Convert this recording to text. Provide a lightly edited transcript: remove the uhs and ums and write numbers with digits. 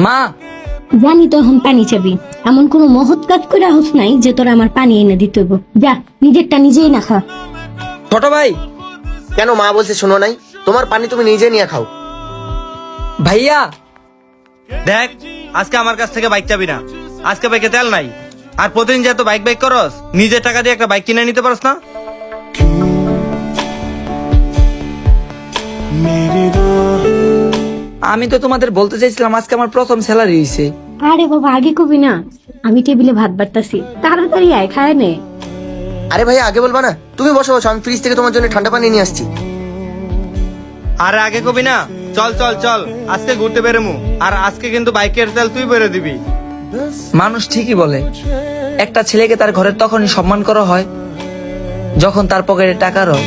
মা, জানি তো এখন পানি চাবি, এমন কোনো মহৎ কাজ করে হোস নাই যে তোরা আমার পানি এনে দিতে হইব। যা, নিজেরটা নিজেই না খা। ছোট ভাই। কেন মা বলছে শোনো নাই? তোমার পানি তুমি নিজে নিয়ে খাও। ভাইয়া, দেখ, আজকে আমার কাছ থেকে বাইক চাবি না। আজকে বাইকে তেল নাই। আর প্রতিদিন যে এত বাইক বাইক করস, নিজের টাকা দিয়ে একটা বাইক কিনে নিতে পারস না? আমি তো তোমাদের বলতে চাইছিলাম আজকে আমার প্রথম স্যালারি হয়েছে। আরে বাবা, আগে কবি না, আমি টেবিলে ভাত বাড়তাছি, তাড়াতাড়ি আয়, খায় নে। আরে ভাই আগে বলবা না? তুমি বসো বসো, আমি ফ্রিজ থেকে তোমার জন্য ঠান্ডা পানি নিয়ে আসছি। আরে আগে কবি না? চল চল চল, আজকে ঘুরতে বেরোমু। আর আজকে কিন্তু বাইকের তেল তুই বেরো দিবি। মানুষ ঠিকই বলে, একটা ছেলেকে তার ঘরে তখনই সম্মান করা হয় যখন তার পকেটে টাকার হয়।